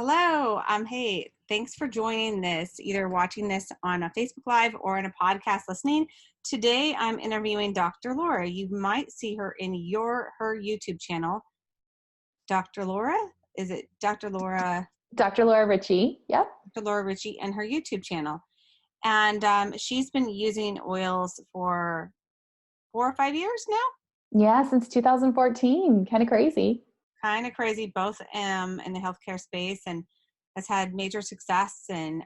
Hello. Hey, thanks for joining this, either watching this on a Facebook Live or in a podcast listening. Today, I'm interviewing Dr. Laura. You might see her in her YouTube channel. Dr. Laura? Is it Dr. Laura? Dr. Laura Ricci. Yep. Dr. Laura Ricci and her YouTube channel. And she's been using oils for 4 or 5 years now? Yeah, since 2014. Kind of crazy. Kind of crazy, both in the healthcare space, and has had major success and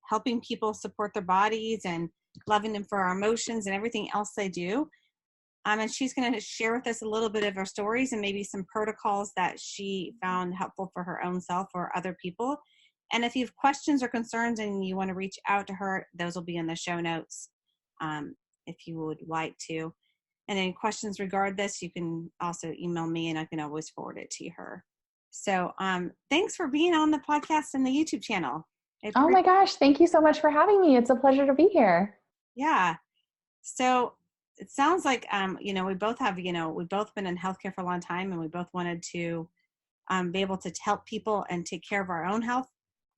helping people support their bodies and loving them for our emotions and everything else they do. And she's going to share with us a little bit of her stories and maybe some protocols that she found helpful for her own self or other people. And if you have questions or concerns and you want to reach out to her, those will be in the show notes if you would like to. And any questions regarding this, you can also email me and I can always forward it to her. So thanks for being on the podcast and the YouTube channel. Oh my gosh. Thank you so much for having me. It's a pleasure to be here. Yeah. So it sounds like, we both have, we've both been in healthcare for a long time, and we both wanted to be able to help people and take care of our own health.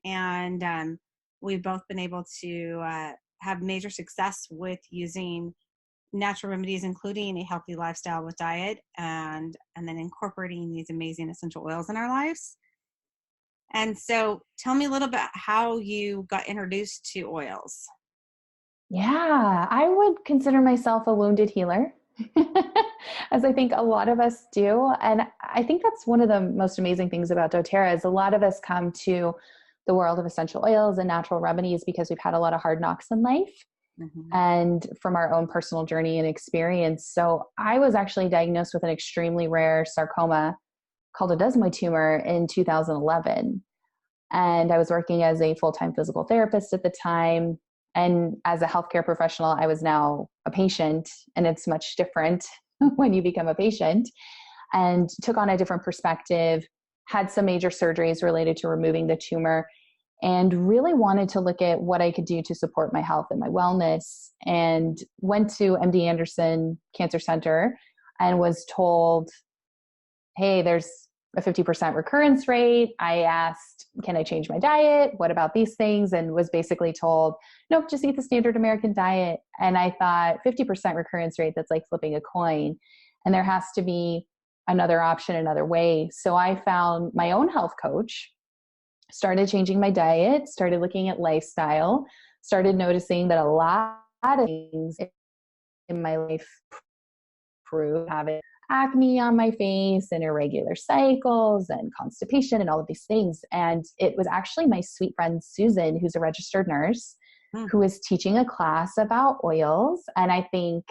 And we've both been able to have major success with using natural remedies, including a healthy lifestyle with diet and then incorporating these amazing essential oils in our lives. And so tell me a little bit how you got introduced to oils. Yeah, I would consider myself a wounded healer, as I think a lot of us do. And I think that's one of the most amazing things about doTERRA is a lot of us come to the world of essential oils and natural remedies because we've had a lot of hard knocks in life. Mm-hmm. And from our own personal journey and experience. So I was actually diagnosed with an extremely rare sarcoma called a desmoid tumor in 2011. And I was working as a full-time physical therapist at the time. And as a healthcare professional, I was now a patient, and it's much different when you become a patient, and took on a different perspective, had some major surgeries related to removing the tumor, and really wanted to look at what I could do to support my health and my wellness, and went to MD Anderson Cancer Center and was told, hey, there's a 50% recurrence rate. I asked, can I change my diet? What about these things? And was basically told, nope, just eat the standard American diet. And I thought 50% recurrence rate, that's like flipping a coin. And there has to be another option, another way. So I found my own health coach, started changing my diet, started looking at lifestyle, started noticing that a lot of things in my life prove having acne on my face and irregular cycles and constipation and all of these things. And it was actually my sweet friend, Susan, who's a registered nurse, who was teaching a class about oils. And I think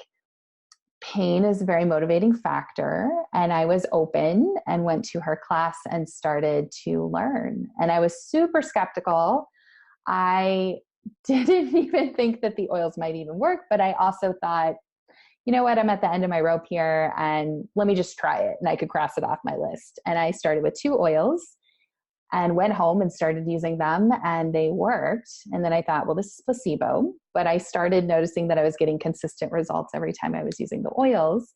pain is a very motivating factor. And I was open and went to her class and started to learn. And I was super skeptical. I didn't even think that the oils might even work, but I also thought, you know what, I'm at the end of my rope here and let me just try it. And I could cross it off my list. And I started with 2 oils and went home and started using them, and they worked. And then I thought, well, this is placebo. But I started noticing that I was getting consistent results every time I was using the oils.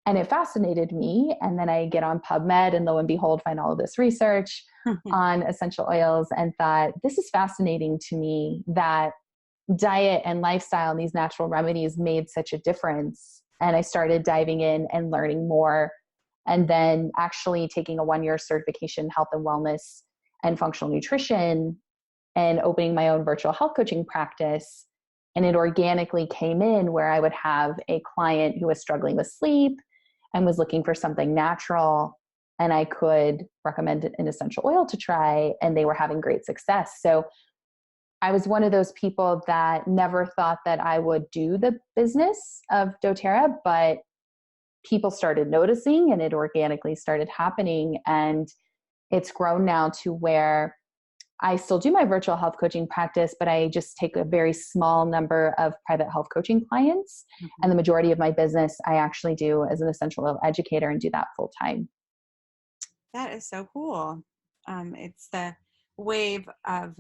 And it fascinated me. And then I get on PubMed and lo and behold, find all of this research on essential oils and thought, this is fascinating to me that diet and lifestyle and these natural remedies made such a difference. And I started diving in and learning more, and then actually taking a 1-year certification in health and wellness and functional nutrition, and opening my own virtual health coaching practice. And it organically came in where I would have a client who was struggling with sleep and was looking for something natural, and I could recommend an essential oil to try, and they were having great success. So I was one of those people that never thought that I would do the business of doTERRA, but people started noticing and it organically started happening. And it's grown now to where I still do my virtual health coaching practice, but I just take a very small number of private health coaching clients. Mm-hmm. And the majority of my business I actually do as an essential oil educator and do that full time. That is so cool. It's the wave of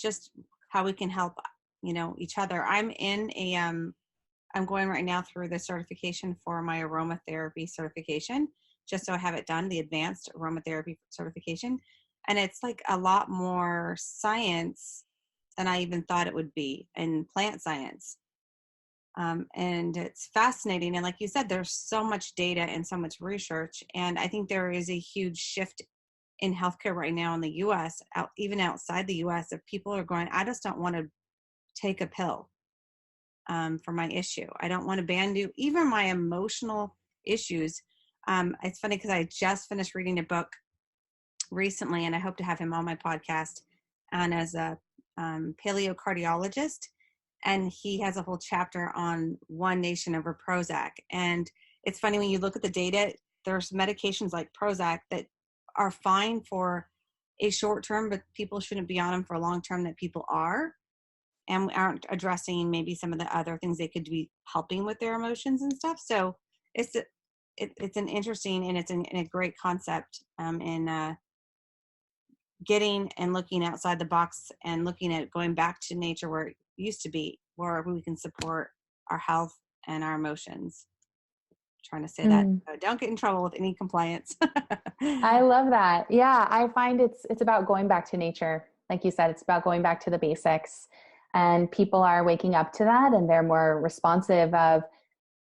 just how we can help, each other. I'm in I'm going right now through the certification for my aromatherapy certification, just so I have it done, the advanced aromatherapy certification. And it's like a lot more science than I even thought it would be in plant science. And it's fascinating. And like you said, there's so much data and so much research. And I think there is a huge shift in healthcare right now in the US, even outside the US, if people are going, I just don't want to take a pill for my issue. I don't want to band-aid, even my emotional issues. It's funny because I just finished reading a book recently, and I hope to have him on my podcast, and as a paleocardiologist, and he has a whole chapter on One Nation over Prozac. And it's funny when you look at the data, there's medications like Prozac that are fine for a short term, but people shouldn't be on them for a long term that people are, and aren't addressing maybe some of the other things they could be helping with their emotions and stuff. So it's an interesting, and it's a great concept in getting and looking outside the box and looking at going back to nature where it used to be, where we can support our health and our emotions. Trying to say that, so don't get in trouble with any compliance. I love that. Yeah, I find it's about going back to nature. Like you said, it's about going back to the basics. And people are waking up to that, and they're more responsive of,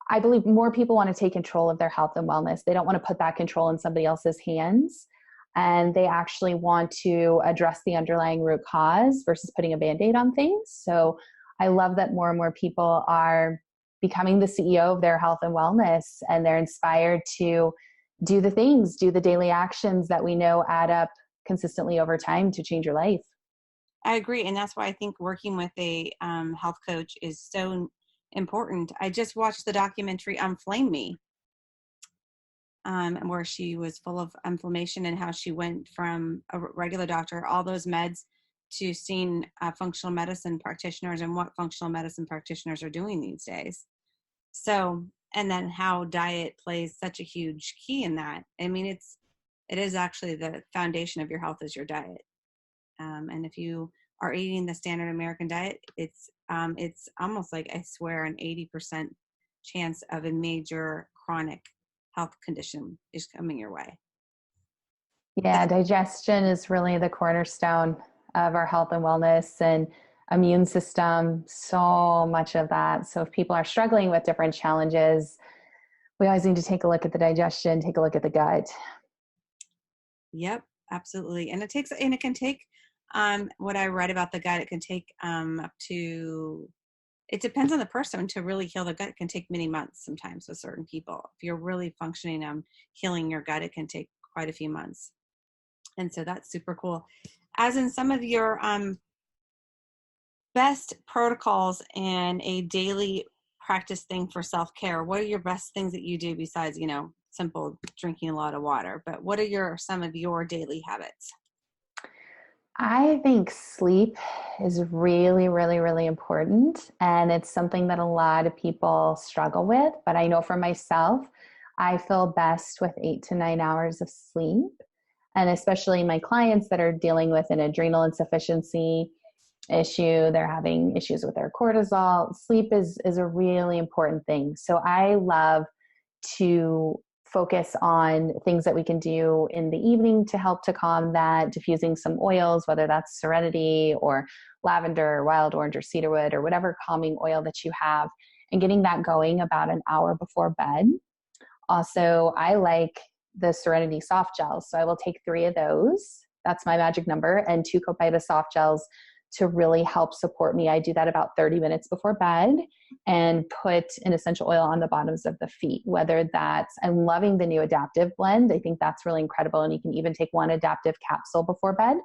I believe more people want to take control of their health and wellness. They don't want to put that control in somebody else's hands. And they actually want to address the underlying root cause versus putting a Band-Aid on things. So I love that more and more people are becoming the CEO of their health and wellness, and they're inspired to do the things, do the daily actions that we know add up consistently over time to change your life. I agree. And that's why I think working with a health coach is so important. I just watched the documentary Flame Me, where she was full of inflammation, and how she went from a regular doctor, all those meds, to seeing functional medicine practitioners, and what functional medicine practitioners are doing these days. So, and then how diet plays such a huge key in that. I mean, it is actually the foundation of your health is your diet. And if you are eating the standard American diet, it's almost like, I swear, an 80% chance of a major chronic health condition is coming your way. Yeah, digestion is really the cornerstone of our health and wellness, and immune system, so much of that. So if people are struggling with different challenges, we always need to take a look at the digestion, take a look at the gut. Yep, absolutely. And it can take, what I read about the gut, it can take up to, it depends on the person, to really heal the gut. It can take many months sometimes with certain people. If you're really functioning healing your gut, it can take quite a few months. And so that's super cool. As in some of your best protocols and a daily practice thing for self-care, what are your best things that you do besides, simple drinking a lot of water? But what are some of your daily habits? I think sleep is really, really, really important. And it's something that a lot of people struggle with. But I know for myself, I feel best with 8 to 9 hours of sleep. And especially my clients that are dealing with an adrenal insufficiency issue, they're having issues with their cortisol. Sleep is a really important thing. So I love to focus on things that we can do in the evening to help to calm that, diffusing some oils, whether that's Serenity or lavender or wild orange or cedarwood or whatever calming oil that you have, and getting that going about an hour before bed. Also, I like the Serenity soft gels. So I will take 3 of those. That's my magic number, and 2 Copaiba soft gels to really help support me. I do that about 30 minutes before bed, and put an essential oil on the bottoms of the feet, whether that's, I'm loving the new adaptive blend. I think that's really incredible. And you can even take 1 adaptive capsule before bed.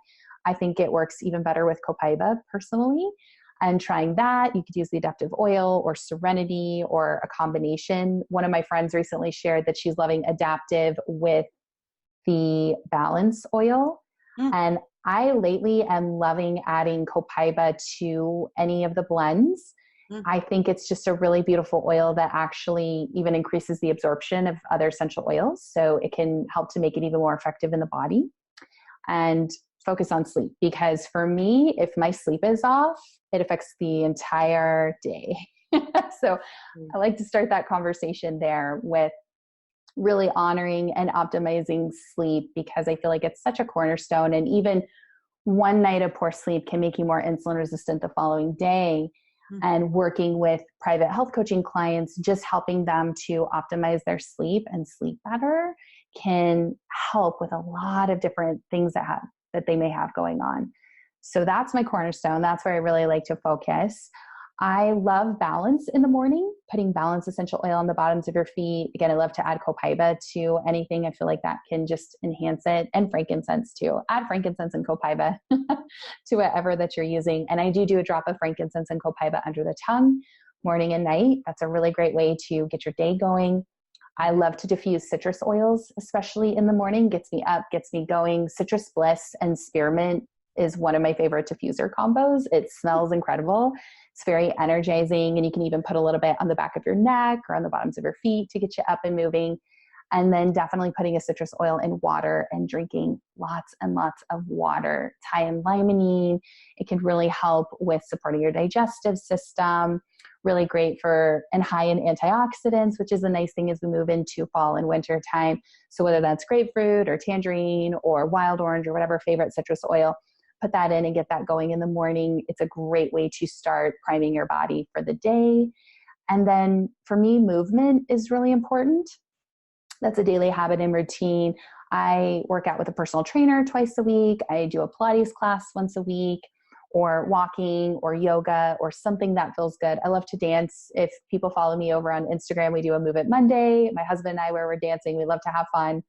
I think it works even better with Copaiba personally. And trying that, you could use the adaptive oil or Serenity or a combination. One of my friends recently shared that she's loving adaptive with the balance oil. And I lately am loving adding Copaiba to any of the blends. I think it's just a really beautiful oil that actually even increases the absorption of other essential oils. So it can help to make it even more effective in the body. And focus on sleep, because for me, if my sleep is off, it affects the entire day. So I like to start that conversation there with really honoring and optimizing sleep, because I feel like it's such a cornerstone. And even one night of poor sleep can make you more insulin resistant the following day. And working with private health coaching clients, just helping them to optimize their sleep and sleep better can help with a lot of different things that they may have going on. So that's my cornerstone. That's where I really like to focus. I love balance in the morning, putting balance essential oil on the bottoms of your feet. Again, I love to add copaiba to anything. I feel like that can just enhance it, and frankincense too. Add frankincense and copaiba to whatever that you're using. And I do a drop of frankincense and copaiba under the tongue morning and night. That's a really great way to get your day going. I love to diffuse citrus oils, especially in the morning. Gets me up, gets me going. Citrus bliss and spearmint is one of my favorite diffuser combos. It smells incredible. It's very energizing, and you can even put a little bit on the back of your neck or on the bottoms of your feet to get you up and moving. And then definitely putting a citrus oil in water and drinking lots and lots of water. Thai and limonene, it can really help with supporting your digestive system. Really great and high in antioxidants, which is a nice thing as we move into fall and winter time. So whether that's grapefruit or tangerine or wild orange or whatever favorite citrus oil, put that in and get that going in the morning. It's a great way to start priming your body for the day. And then for me, movement is really important. That's a daily habit and routine. I work out with a personal trainer twice a week. I do a Pilates class once a week, or walking or yoga or something that feels good. I love to dance. If people follow me over on Instagram, we do a Move It Monday. My husband and I, where we're dancing, we love to have fun.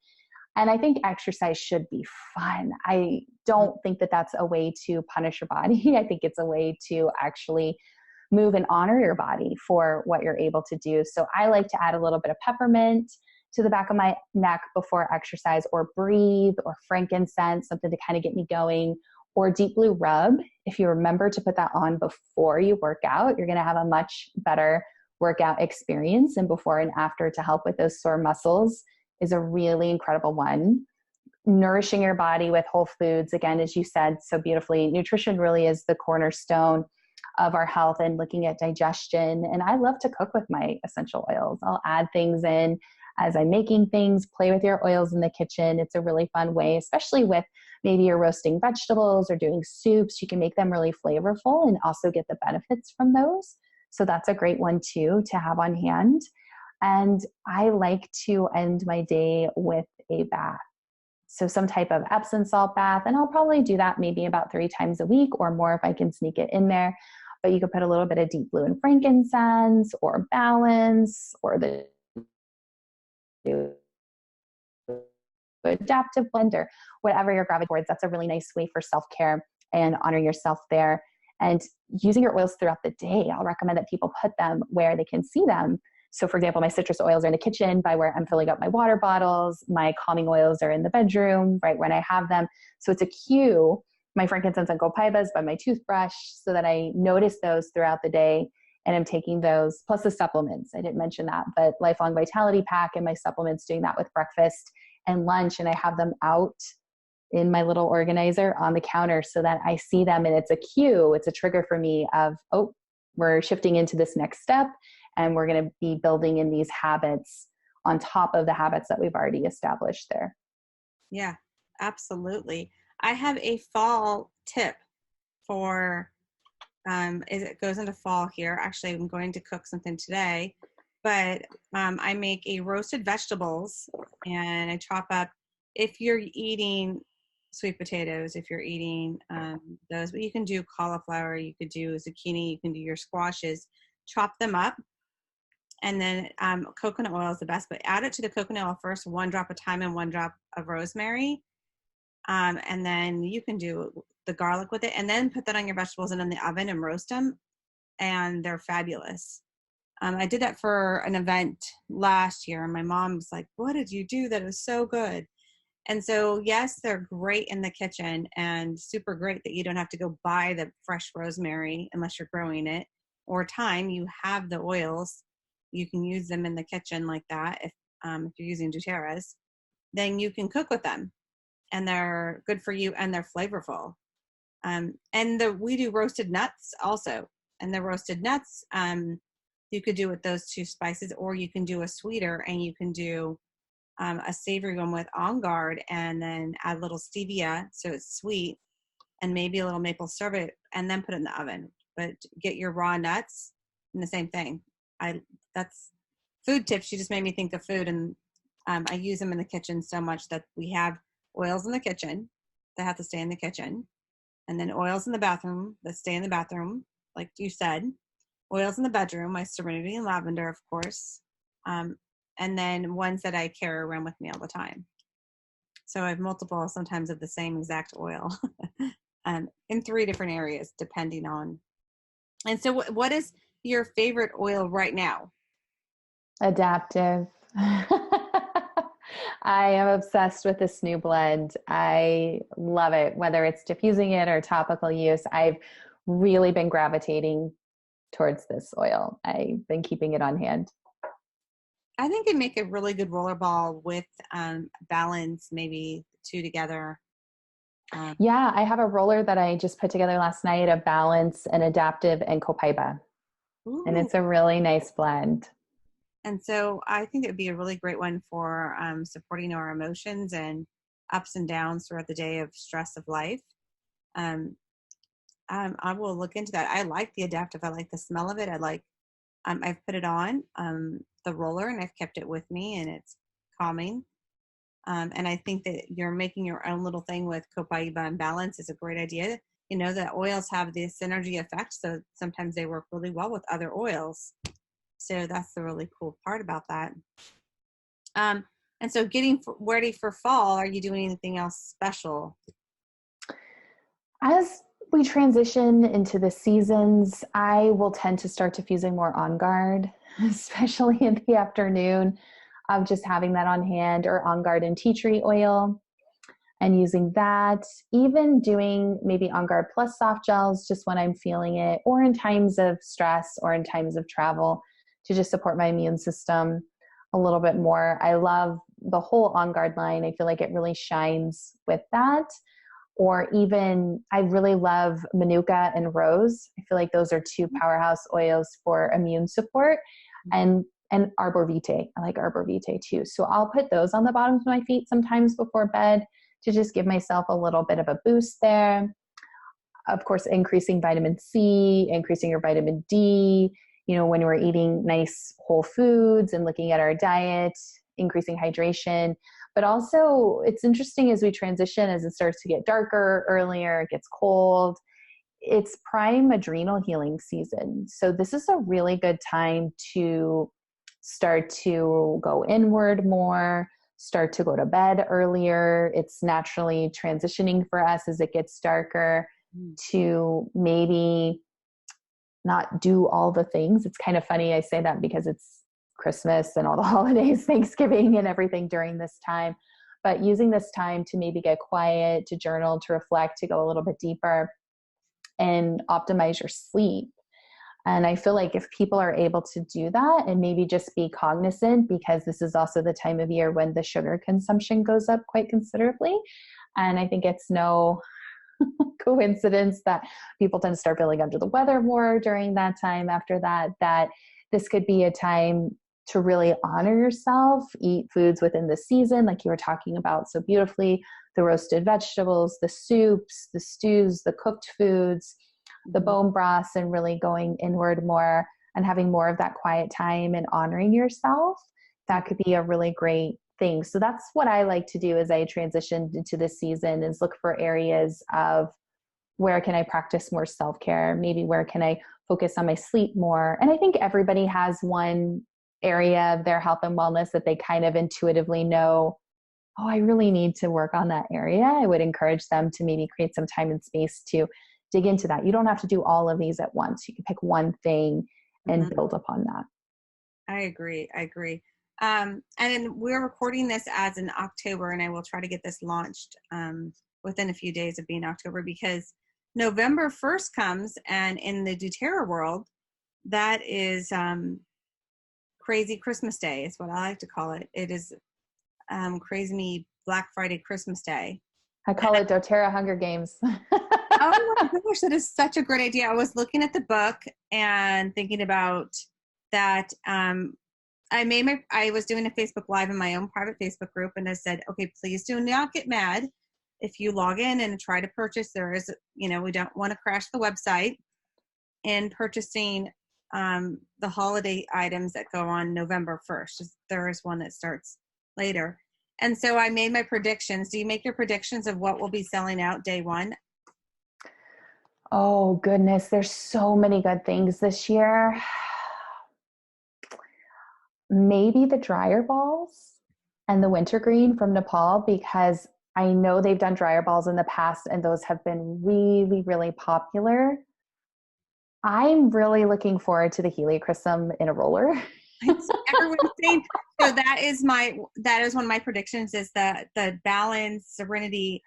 And I think exercise should be fun. I don't think that that's a way to punish your body. I think it's a way to actually move and honor your body for what you're able to do. So I like to add a little bit of peppermint to the back of my neck before exercise, or breathe, or frankincense, something to kind of get me going, or deep blue rub. If you remember to put that on before you work out, you're going to have a much better workout experience. And before and after, to help with those sore muscles, is a really incredible one. Nourishing your body with whole foods. Again, as you said so beautifully, nutrition really is the cornerstone of our health, and looking at digestion. And I love to cook with my essential oils. I'll add things in as I'm making things, play with your oils in the kitchen. It's a really fun way, especially with maybe you're roasting vegetables or doing soups. You can make them really flavorful and also get the benefits from those. So that's a great one too to have on hand. And I like to end my day with a bath. So some type of Epsom salt bath. And I'll probably do that maybe about 3 times a week or more if I can sneak it in there. But you could put a little bit of deep blue and frankincense, or balance, or the adaptive blender, whatever your gravity towards. That's a really nice way for self-care and honoring yourself there. And using your oils throughout the day, I'll recommend that people put them where they can see them. So for example, my citrus oils are in the kitchen by where I'm filling up my water bottles. My calming oils are in the bedroom, right when I have them. So it's a cue. My frankincense and copaiba is by my toothbrush, so that I notice those throughout the day. And I'm taking those, plus the supplements. I didn't mention that, but Lifelong Vitality Pack and my supplements, doing that with breakfast and lunch. And I have them out in my little organizer on the counter so that I see them, and it's a cue. It's a trigger for me of, oh, we're shifting into this next step, and we're going to be building in these habits on top of the habits that we've already established there. Yeah, absolutely. I have a fall tip for, it goes into fall here. Actually, I'm going to cook something today, but I make a roasted vegetables, and I chop up, if you're eating sweet potatoes, if you're eating those, but you can do cauliflower, you could do zucchini, you can do your squashes, chop them up. And then coconut oil is the best, but add it to the coconut oil first, 1 drop of thyme and 1 drop of rosemary. And then you can do the garlic with it, and then put that on your vegetables and in the oven and roast them. And they're fabulous. I did that for an event last year, and my mom was like, what did you do? That was so good. And so, yes, they're great in the kitchen, and super great that you don't have to go buy the fresh rosemary unless you're growing it, or thyme. You have the oils. You can use them in the kitchen like that. If you're using doTERRA's, then you can cook with them, and they're good for you, and they're flavorful. And we do roasted nuts also. And the roasted nuts, you could do with those two spices, or you can do a sweeter and you can do a savory one with On Guard and then add a little stevia so it's sweet and maybe a little maple syrup and then put it in the oven. But get your raw nuts and the same thing. That's food tips. You just made me think of food, and I use them in the kitchen so much that we have oils in the kitchen that have to stay in the kitchen, and then oils in the bathroom that stay in the bathroom, like you said. Oils in the bedroom, my Serenity and Lavender, of course, and then ones that I carry around with me all the time. So I have multiple, sometimes of the same exact oil, in 3 different areas, depending on. And so, what is your favorite oil right now? Adaptive. I am obsessed with this new blend. I love it, whether it's diffusing it or topical use. I've really been gravitating towards this oil. I've been keeping it on hand. I think it'd make a really good roller ball with balance, maybe 2 together. Yeah, I have a roller that I just put together last night of Balance and Adaptive and Copaiba. And Ooh. it's a really nice blend. And so I think it would be a really great one for supporting our emotions and ups and downs throughout the day of stress of life. I will look into that. I like the Adaptive. I like the smell of it. I like, I've put it on the roller and I've kept it with me, and it's calming. And I think that you're making your own little thing with Copaiba and Balance is a great idea. You know, the oils have the synergy effect, so sometimes they work really well with other oils. So that's the really cool part about that. And so getting ready for fall, are you doing anything else special? As we transition into the seasons, I will tend to start diffusing more On Guard, especially in the afternoon, of just having that on hand, or On Guard and tea tree oil and using that. Even doing maybe On Guard plus soft gels just when I'm feeling it, or in times of stress or in times of travel, to just support my immune system a little bit more. I love the whole On Guard line. I feel like it really shines with that. Or even, I really love Manuka and Rose. I feel like those are 2 powerhouse oils for immune support. And Arbor Vitae. I like Arbor Vitae too. So I'll put those on the bottoms of my feet sometimes before bed to just give myself a little bit of a boost there. Of course, increasing vitamin C, increasing your vitamin D, you know, when we're eating nice whole foods and looking at our diet, increasing hydration. But also, it's interesting as we transition, as it starts to get darker earlier, it gets cold, it's prime adrenal healing season. So this is a really good time to start to go inward more, start to go to bed earlier. It's naturally transitioning for us as it gets darker to maybe not do all the things. It's kind of funny I say that because it's Christmas and all the holidays, Thanksgiving and everything during this time. But using this time to maybe get quiet, to journal, to reflect, to go a little bit deeper and optimize your sleep. And I feel like if people are able to do that and maybe just be cognizant, because this is also the time of year when the sugar consumption goes up quite considerably. And I think it's no coincidence that people tend to start feeling under the weather more during that time after that, that this could be a time to really honor yourself, eat foods within the season, like you were talking about so beautifully, the roasted vegetables, the soups, the stews, the cooked foods, the bone broths, and really going inward more and having more of that quiet time and honoring yourself. That could be a really great thing. So that's what I like to do as I transition into this season, is look for areas of where can I practice more self-care? Maybe where can I focus on my sleep more? And I think everybody has one area of their health and wellness that they kind of intuitively know, oh, I really need to work on that area. I would encourage them to maybe create some time and space to dig into that. You don't have to do all of these at once. You can pick one thing and build upon that. I agree. And then we're recording this as in October, and I will try to get this launched within a few days of being October, because November 1st comes, and in the doTERRA world, that is Crazy Christmas Day is what I like to call it. It is Crazy Black Friday Christmas Day. I call it doTERRA Hunger Games. Oh my gosh, that is such a great idea. I was looking at the book and thinking about that I was doing a Facebook Live in my own private Facebook group, and I said, okay, please do not get mad if you log in and try to purchase. There is, we don't want to crash the website in purchasing the holiday items that go on November 1st. There is one that starts later. And so I made my predictions. Do you make your predictions of what will be selling out day one? Oh goodness, there's so many good things this year. Maybe the dryer balls and the wintergreen from Nepal, because I know they've done dryer balls in the past and those have been really, really popular. I'm really looking forward to the heliochrysum in a roller. Everyone's saying, so that is one of my predictions, is that the Balance, Serenity,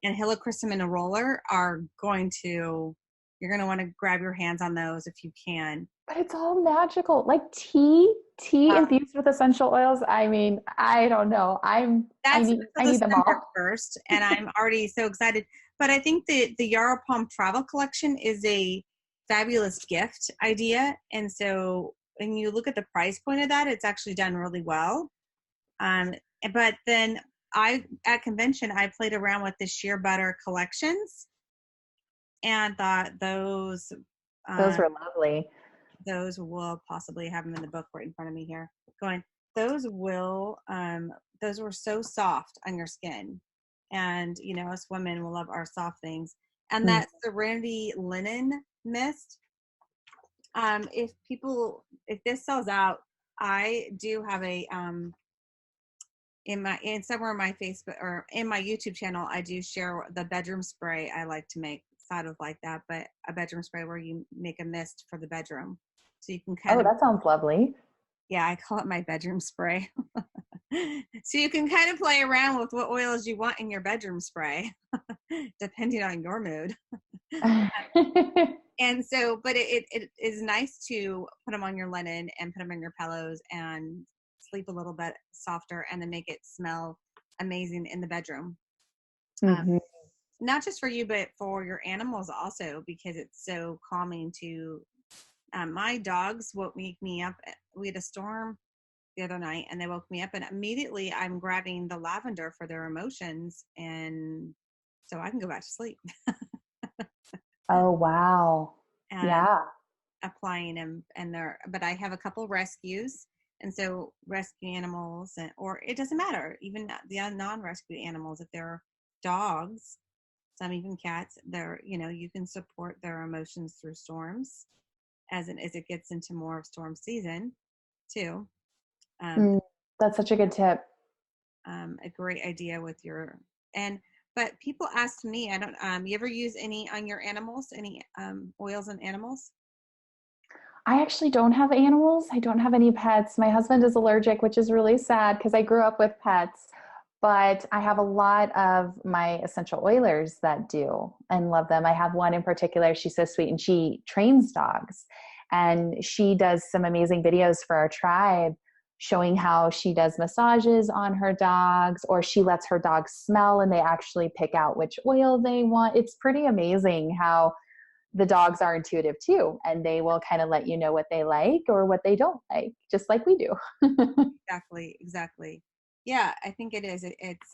and heliochrysum in a roller are you're going to want to grab your hands on those if you can. But it's all magical, like tea infused with essential oils. I mean, I don't know. I need them all first, and I'm already so excited. But I think the Yarrow Palm travel collection is a fabulous gift idea, and so when you look at the price point of that, it's actually done really well. But then at convention, I played around with the sheer butter collections, and thought those were lovely. Those will possibly have them in the book right in front of me here. Those were so soft on your skin. And, us women will love our soft things. And that Serenity linen mist, if this sells out, I do have a, somewhere in my Facebook or in my YouTube channel, I do share the bedroom spray I like to make. Sort of like that, but a bedroom spray where you make a mist for the bedroom. So you can that sounds lovely. Yeah, I call it my bedroom spray. So you can kind of play around with what oils you want in your bedroom spray, depending on your mood. And so, but it is nice to put them on your linen and put them in your pillows and sleep a little bit softer, and then make it smell amazing in the bedroom. Not just for you, but for your animals also, because it's so calming to my dogs woke me up. We had a storm the other night, and they woke me up, and immediately I'm grabbing the lavender for their emotions, and so I can go back to sleep. Oh, wow. And yeah. Applying them, but I have a couple rescues, and so rescue animals, or it doesn't matter, even the non-rescue animals, if they're dogs, some even cats, you can support their emotions through storms as it gets into more of storm season too. That's such a good tip. A great idea but people ask me, I don't, you ever use any on your animals, any oils on animals? I actually don't have animals. I don't have any pets. My husband is allergic, which is really sad because I grew up with pets. But I have a lot of my essential oilers that do and love them. I have one in particular. She's so sweet, and she trains dogs. And she does some amazing videos for our tribe showing how she does massages on her dogs, or she lets her dogs smell and they actually pick out which oil they want. It's pretty amazing how the dogs are intuitive too, and they will kind of let you know what they like or what they don't like, just like we do. Exactly. Yeah, I think it is. It's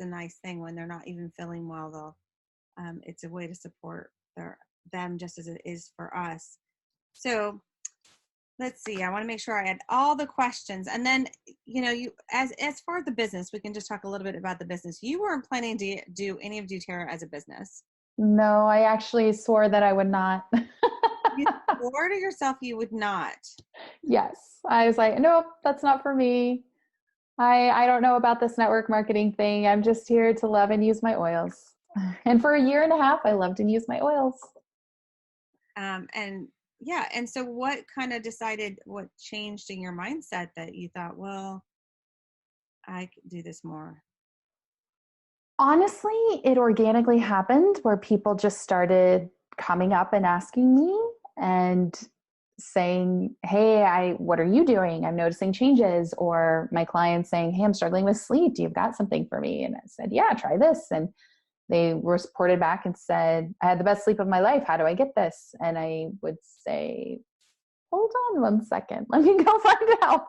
a nice thing when they're not even feeling well. It's a way to support them just as it is for us. So let's see. I want to make sure I had all the questions, and then you as far as the business, we can just talk a little bit about the business. You weren't planning to do any of doTERRA as a business. No, I actually swore that I would not. You swore to yourself you would not. Yes. I was like, nope, that's not for me. I don't know about this network marketing thing. I'm just here to love and use my oils. And for a year and a half, I loved and used my oils. And so what changed in your mindset that you thought, well, I could do this more? Honestly, it organically happened where people just started coming up and asking me and saying, hey, what are you doing? I'm noticing changes. Or my clients saying, hey, I'm struggling with sleep. Do you've got something for me? And I said, yeah, try this. And they reported back and said, I had the best sleep of my life. How do I get this? And I would say, hold on 1 second, let me go find out.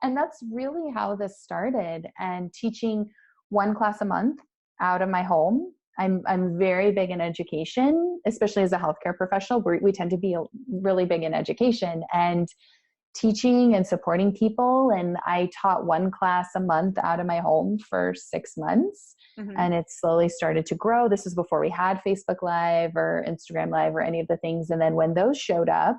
And that's really how this started. And teaching one class a month out of my home. I'm very big in education, especially as a healthcare professional. We tend to be really big in education and teaching and supporting people. And I taught one class a month out of my home for 6 months. Mm-hmm. And it slowly started to grow. This was before we had Facebook Live or Instagram Live or any of the things. And then when those showed up,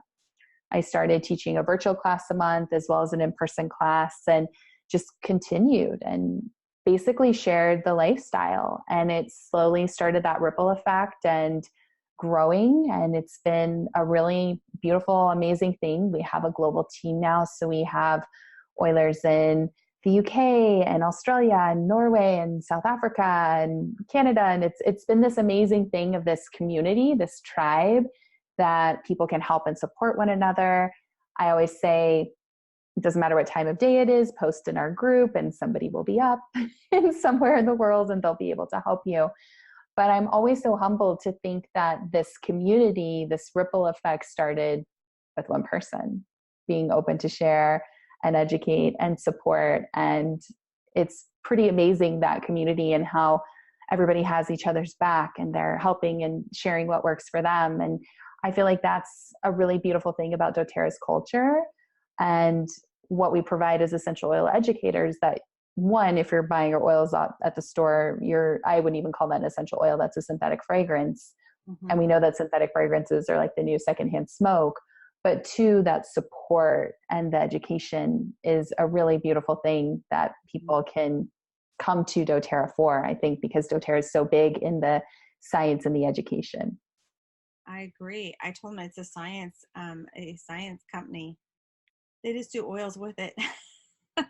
I started teaching a virtual class a month as well as an in-person class, and just continued and basically shared the lifestyle. And it slowly started that ripple effect and growing. And it's been a really beautiful, amazing thing. We have a global team now. So we have Oilers in the UK and Australia and Norway and South Africa and Canada. And it's been this amazing thing of this community, this tribe that people can help and support one another. I always say, it doesn't matter what time of day it is, post in our group and somebody will be up in somewhere in the world and they'll be able to help you. But I'm always so humbled to think that this community, this ripple effect started with one person being open to share and educate and support. And it's pretty amazing, that community, and how everybody has each other's back and they're helping and sharing what works for them. And I feel like that's a really beautiful thing about doTERRA's culture and what we provide as essential oil educators. That one, if you're buying your oils at the store, I wouldn't even call that an essential oil. That's a synthetic fragrance. Mm-hmm. And we know that synthetic fragrances are like the new secondhand smoke. But two, that support and the education is a really beautiful thing that people can come to doTERRA for, I think, because doTERRA is so big in the science and the education. I agree. I told them it's a science company. They just do oils with it.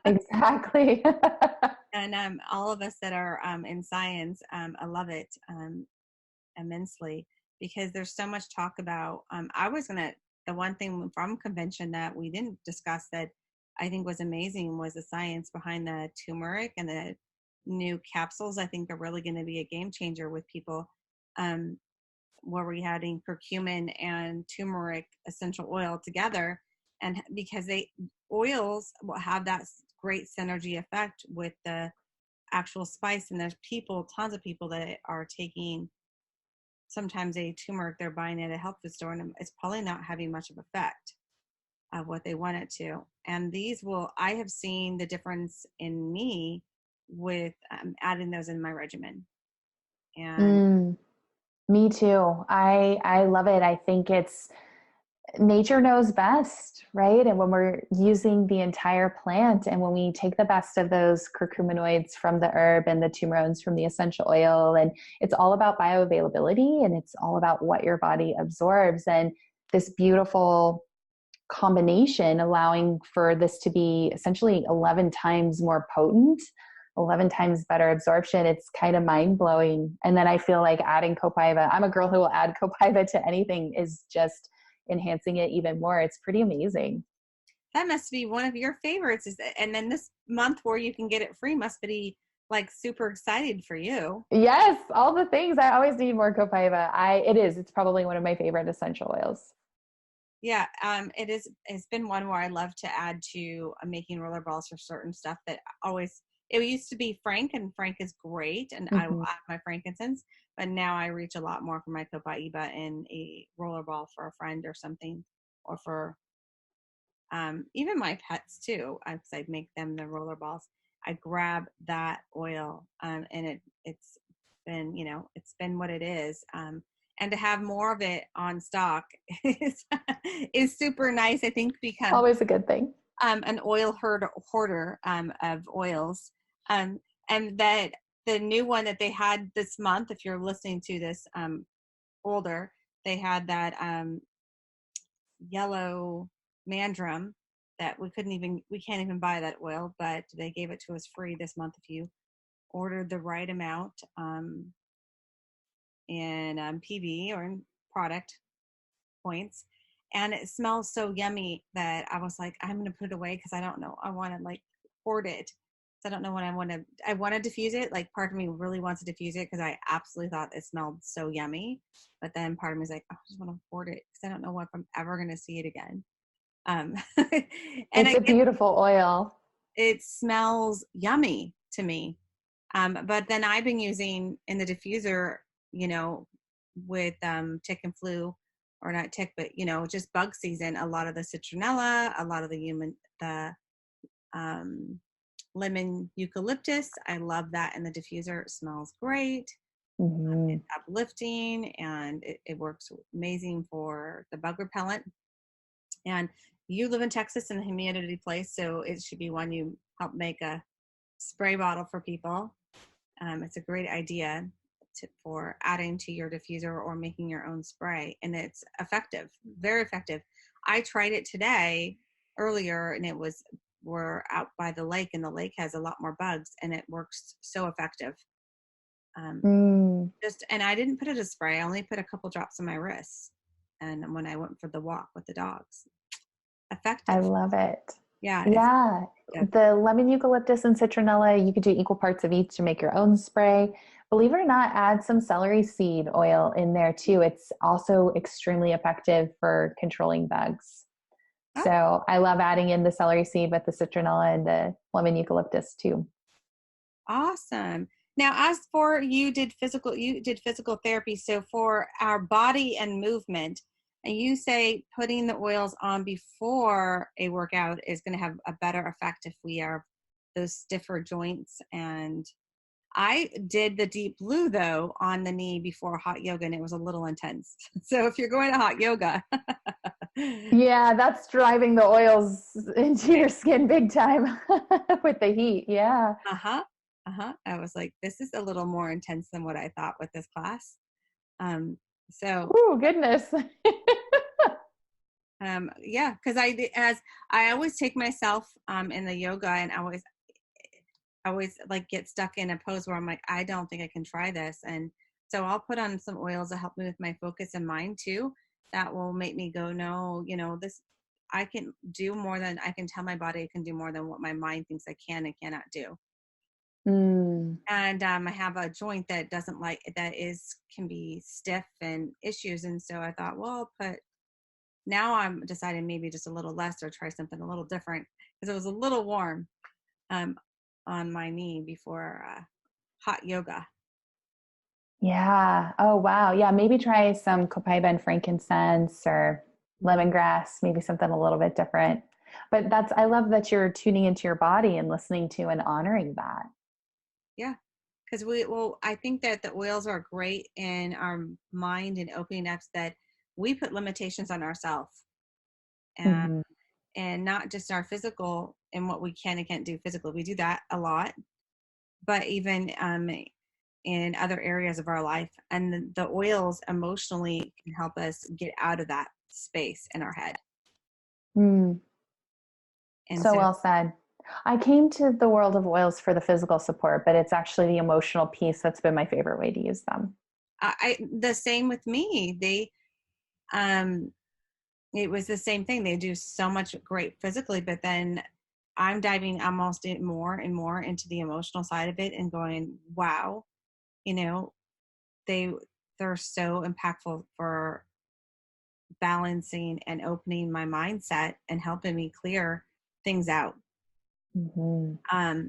Exactly. And all of us that are in science, I love it immensely, because there's so much talk about. The one thing from convention that we didn't discuss that I think was amazing was the science behind the turmeric and the new capsules. I think are really going to be a game changer with people. Where we're adding curcumin and turmeric essential oil together, and because oils will have that great synergy effect with the actual spice. And there's tons of people that are taking sometimes a turmeric they're buying at a health food store, and it's probably not having much of effect of what they want it to. And I have seen the difference in me with adding those in my regimen. And Me too. I love it. I think it's nature knows best, right? And when we're using the entire plant, and when we take the best of those curcuminoids from the herb and the turmerones from the essential oil, and it's all about bioavailability, and it's all about what your body absorbs, and this beautiful combination allowing for this to be essentially 11 times more potent, 11 times better absorption. It's kind of mind blowing. And then I feel like adding copaiba, I'm a girl who will add copaiba to anything, is just enhancing it even more. It's pretty amazing. that must be one of your favorites. And then this month where you can get it free must be like super excited for you. Yes, all the things. I always need more copaiba. It's probably one of my favorite essential oils. Yeah, it's been one where I love to add to making roller balls for certain stuff that it used to be Frank, and Frank is great, and I add my frankincense, but now I reach a lot more for my copaiba in a roller ball for a friend or something, or for even my pets too, because I make them the roller balls. I grab that oil, and it's been what it is. And to have more of it on stock is super nice. I think because Always a good thing. An oil hoarder of oils, and that the new one that they had this month, if you're listening to this older, they had that yellow mandrum that we can't even buy that oil, but they gave it to us free this month if you ordered the right amount in PV or in product points. And it smells so yummy that I was like, I'm going to put it away because I don't know. I want to like hoard it. So I don't know what I want to diffuse it. Like part of me really wants to diffuse it because I absolutely thought it smelled so yummy. But then part of me is like, oh, I just want to hoard it because I don't know if I'm ever going to see it again. And It's I a get beautiful oil. it smells yummy to me. But then I've been using in the diffuser, you know, with tick and flu, or not tick, but you know, just bug season. A lot of the citronella, a lot of the um, lemon eucalyptus. I love that in the diffuser. It smells great. Mm-hmm. It's uplifting, and it works amazing for the bug repellent. And you live in Texas in a humidity place, so it should be one you help make a spray bottle for people. It's a great idea for adding to your diffuser or making your own spray, and it's effective, very effective. I tried it today earlier, and we're out by the lake, and the lake has a lot more bugs, and it works so effective. Mm, And I didn't put it as spray. I only put a couple drops on my wrists, and when I went for the walk with the dogs, I effective. love it. Yeah, it's Yeah. effective. The lemon eucalyptus and citronella, you could do equal parts of each to make your own spray. Believe it or not, add some celery seed oil in there too. It's also extremely effective for controlling bugs. Oh, So I love adding in the celery seed with the citronella and the lemon eucalyptus too. awesome. Now, as for you did physical therapy. So for our body and movement, and you say putting the oils on before a workout is going to have a better effect if we are those stiffer joints. And I did the deep blue though on the knee before hot yoga, and it was a little intense. So if you're going to hot yoga, Yeah, that's driving the oils into your skin big time with the heat. Yeah. uh-huh, I was like, this is a little more intense than what I thought with this class. Um, so Oh, goodness. yeah, because I always take myself in the yoga, and I always like get stuck in a pose where I'm like, I don't think I can try this. And so I'll put on some oils to help me with my focus and mind too. That will make me go, no, this, I can do more than I can tell my body I can do more than what my mind thinks I can and cannot do. Mm. And I have a joint that can be stiff and issues. And so I thought, well, now I'm deciding maybe just a little less or try something a little different because it was a little warm um, on my knee before hot yoga. Yeah. Oh, wow. Yeah. Maybe try some copaiba and frankincense or lemongrass, maybe something a little bit different. But I love that you're tuning into your body and listening to and honoring that. Yeah. Because I think that the oils are great in our mind and opening up that we put limitations on ourselves, and Mm-hmm. not just our physical and what we can and can't do physically. We do that a lot, but even in other areas of our life, and the oils emotionally can help us get out of that space in our head. Mm. And So so well said. I came to the world of oils for the physical support, but it's actually the emotional piece that's been my favorite way to use them. the same with me. Um, it was the same thing. They do so much great physically, but then I'm diving almost more and more into the emotional side of it and going, wow, you know, they they're so impactful for balancing and opening my mindset and helping me clear things out. Mm-hmm.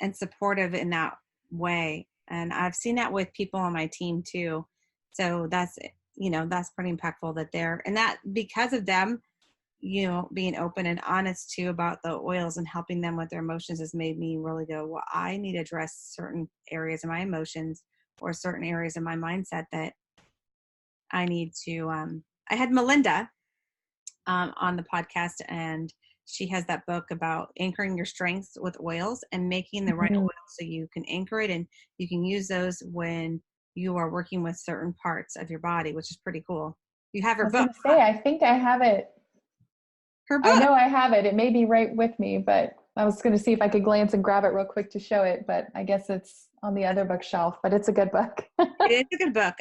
And supportive in that way. And I've seen that with people on my team too. So that's pretty impactful that and that because of them, being open and honest too about the oils and helping them with their emotions has made me really go, well, I need to address certain areas of my emotions or certain areas of my mindset that I need to, I had Melinda on the podcast, and she has that book about anchoring your strengths with oils and making the right Mm-hmm. oil so you can anchor it and you can use those when you are working with certain parts of your body, which is pretty cool. You have I her was book, going to say, I think I have it. her I book. know I have it. It may be right with me, but I was going to see if I could glance and grab it real quick to show it, but I guess it's on the other bookshelf, but it's a good book. It is a good book.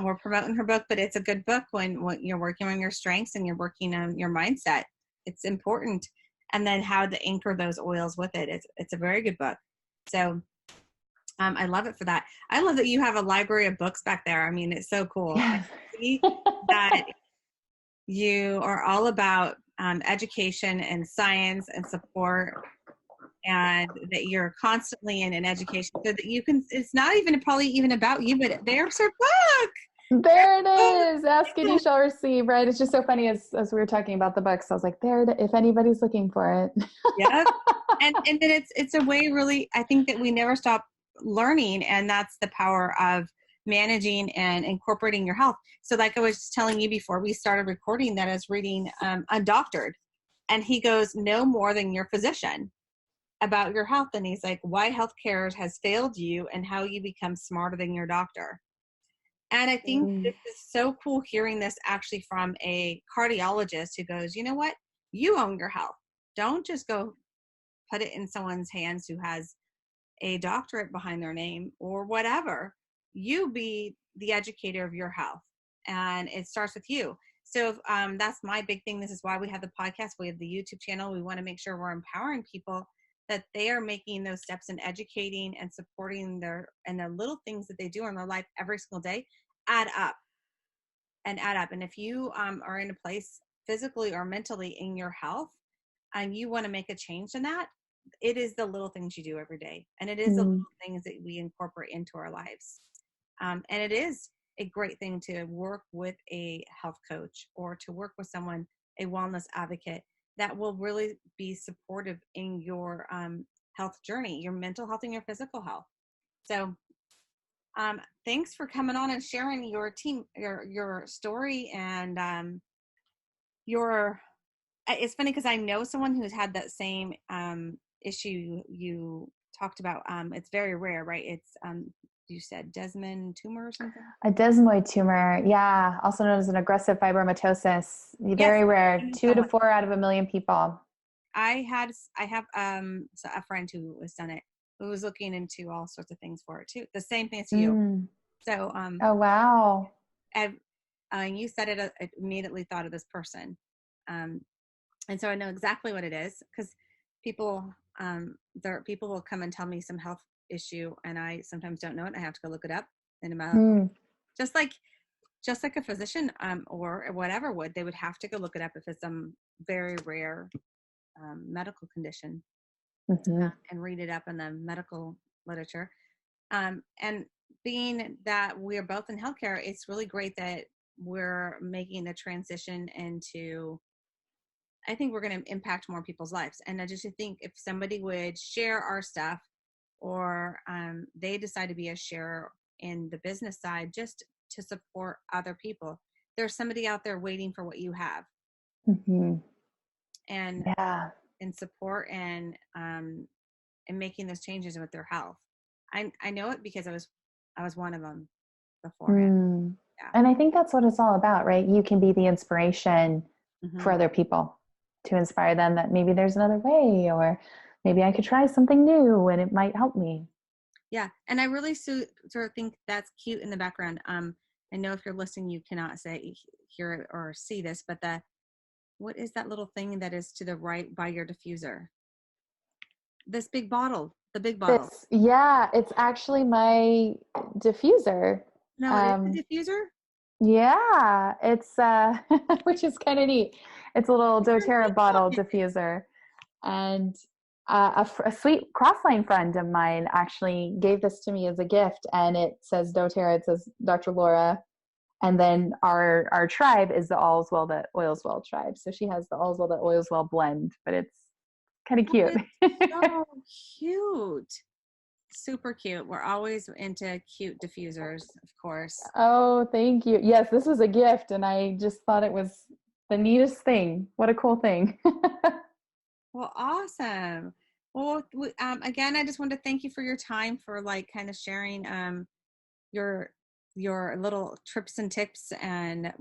We're promoting her book, but it's a good book when you're working on your strengths and you're working on your mindset. It's important. and then how to anchor those oils with it. It's a very good book. So I love it for that. I love that you have a library of books back there. I mean, it's so cool. I Yes. see that you are all about education and science and support, and that you're constantly in education so that you can, it's not even probably even about you, but there's her book. There it is. Ask and you shall receive, right? It's just so funny as we were talking about the books. I was like, there, if anybody's looking for it. Yeah. And then it's a way really, I think that we never stop learning, and that's the power of managing and incorporating your health. So like I was telling you before we started recording, that I was reading Undoctored, and he goes, no more than your physician about your health. And he's like, why healthcare has failed you and how you become smarter than your doctor. And I think this is so cool hearing this actually from a cardiologist who goes, you know what? You own your health. Don't just go put it in someone's hands who has a doctorate behind their name or whatever. You be the educator of your health. And it starts with you. So that's my big thing. This is why we have the podcast. We have the YouTube channel. We want to make sure we're empowering people, that they are making those steps and educating and supporting the little things that they do in their life every single day add up. And if you are in a place physically or mentally in your health and you want to make a change in that, it is the little things you do every day. And it is the little things that we incorporate into our lives. And it is a great thing to work with a health coach or to work with someone, a wellness advocate, that will really be supportive in your health journey, your mental health and your physical health. So thanks for coming on and sharing your story and it's funny because I know someone who's had that same issue you talked about. It's very rare, right? It's you said desmond tumor or something? A desmoid tumor, yeah, also known as an aggressive fibromatosis. Very Yes, rare, 2 to 4 out of a million people. I have a friend who has done it, who was looking into all sorts of things for it too. The same thing as you. So oh wow. You said it, I immediately thought of this person. And so I know exactly what it is, because people will come and tell me some health issue and I sometimes don't know it. I have to go look it up in a just like a physician or whatever they would have to go look it up if it's some very rare medical condition and read it up in the medical literature. And being that we're both in healthcare, it's really great that we're making the transition into, I think we're going to impact more people's lives. And I just think if somebody would share our stuff, or they decide to be a sharer in the business side, just to support other people, there's somebody out there waiting for what you have. And in support and making those changes with their health. I know it because I was one of them beforehand. Yeah. And I think that's what it's all about, right? You can be the inspiration for other people, to inspire them that maybe there's another way, or maybe I could try something new and it might help me. Yeah. And I really sort of think that's cute in the background. I know if you're listening, you cannot hear it or see this, but what is that little thing that is to the right by your diffuser? This big bottle, the big bottle. It's actually my diffuser. No, it is a diffuser? Yeah, it's which is kind of neat. It's a little doTERRA bottle diffuser. And a sweet Crossline friend of mine actually gave this to me as a gift, and it says doTERRA, it says Dr. Laura, and then our tribe is the All's Well That Oils Well tribe. So she has the All's Well That Oils Well blend, but it's kind of cute. So cute. Super cute. We're always into cute diffusers, of course. Oh, thank you. Yes, this is a gift, and I just thought it was the neatest thing. What a cool thing. Well, awesome. Well, again, I just wanted to thank you for your time, for kind of sharing your little trips and tips, and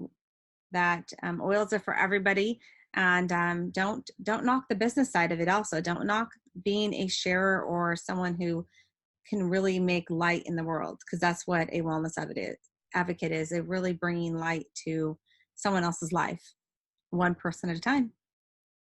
that oils are for everybody. And don't knock the business side of it. Also, don't knock being a sharer or someone who can really make light in the world, because that's what a wellness advocate is. They're really bringing light to someone else's life, one person at a time.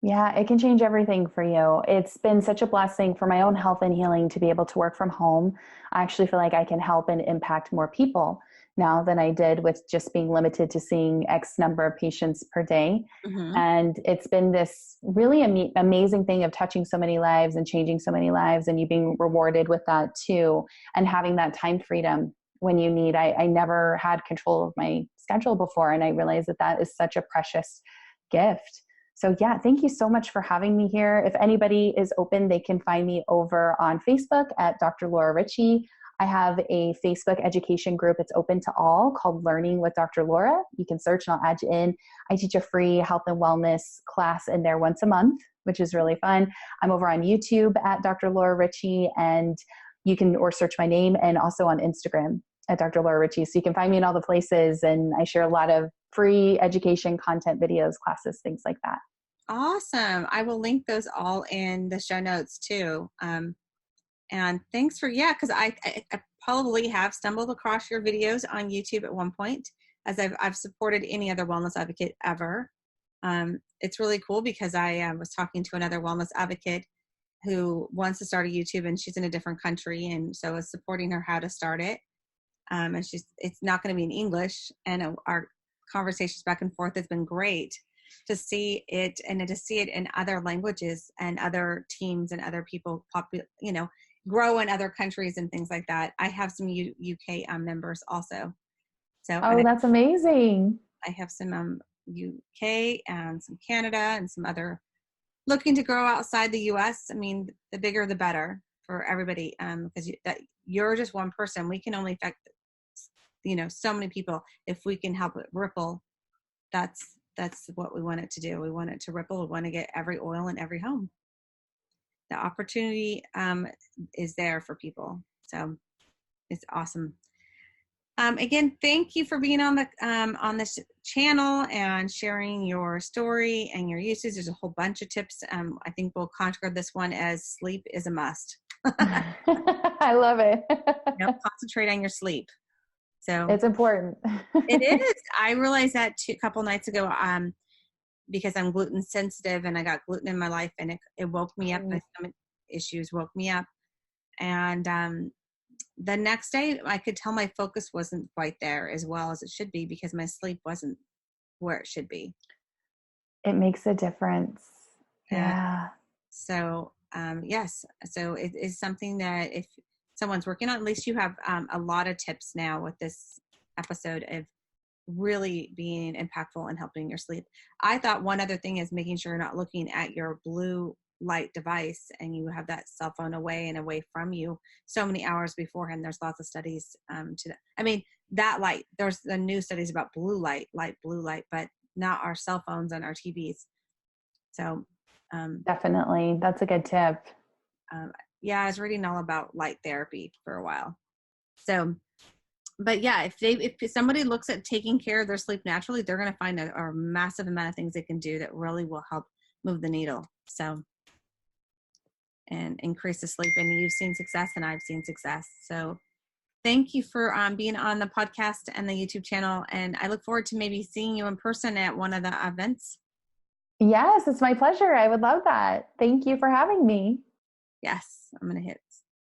Yeah, it can change everything for you. It's been such a blessing for my own health and healing to be able to work from home. I actually feel like I can help and impact more people now than I did with just being limited to seeing X number of patients per day. Mm-hmm. And it's been this really amazing thing of touching so many lives and changing so many lives, and you being rewarded with that too, and having that time freedom when you need. I never had control of my schedule before, and I realized that that is such a precious gift. So yeah, thank you so much for having me here. If anybody is open, they can find me over on Facebook at Dr. Laura Ricci. I have a Facebook education group. It's open to all called Learning with Dr. Laura. You can search and I'll add you in. I teach a free health and wellness class in there once a month, which is really fun. I'm over on YouTube at Dr. Laura Ricci, and you can or search my name, and also on Instagram at Dr. Laura Ricci. So you can find me in all the places, and I share a lot of free education content, videos, classes, things like that. Awesome. I will link those all in the show notes too. And thanks for, because I probably have stumbled across your videos on YouTube at one point, as I've supported any other wellness advocate ever. It's really cool because I was talking to another wellness advocate who wants to start a YouTube, and she's in a different country. And so I was supporting her how to start it. And it's not going to be in English. And our conversations back and forth has been great to see it, and to see it in other languages and other teams and other people grow in other countries and things like that. I have some UK members also. So, Oh, that's amazing. I have some UK and some Canada and some other looking to grow outside the US. I mean, the bigger the better for everybody, because you're just one person. We can only affect so many people. If we can help it ripple, that's what we want it to do. We want it to ripple. We want to get every oil in every home. The opportunity is there for people. So it's awesome. Again, thank you for being on this channel and sharing your story and your uses. There's a whole bunch of tips. I think we'll conquer this one as sleep is a must. I love it. Concentrate on your sleep. So it's important. It is. I realized that a couple nights ago, because I'm gluten sensitive and I got gluten in my life, and it woke me up. My stomach issues woke me up. And the next day I could tell my focus wasn't quite there as well as it should be, because my sleep wasn't where it should be. It makes a difference. Yeah. So, yes. So it is something that if someone's working on, at least you have a lot of tips now with this episode of really being impactful and helping your sleep. I thought one other thing is making sure you're not looking at your blue light device and you have that cell phone away and away from you so many hours beforehand. There's lots of studies that light, there's the new studies about blue light, but not our cell phones and our TVs. So definitely, that's a good tip. I was reading all about light therapy for a while. So, but yeah, if somebody looks at taking care of their sleep naturally, they're going to find a massive amount of things they can do that really will help move the needle. So, and increase the sleep. And you've seen success, and I've seen success. So, thank you for being on the podcast and the YouTube channel. And I look forward to maybe seeing you in person at one of the events. Yes, it's my pleasure. I would love that. Thank you for having me. Yes, I'm going to hit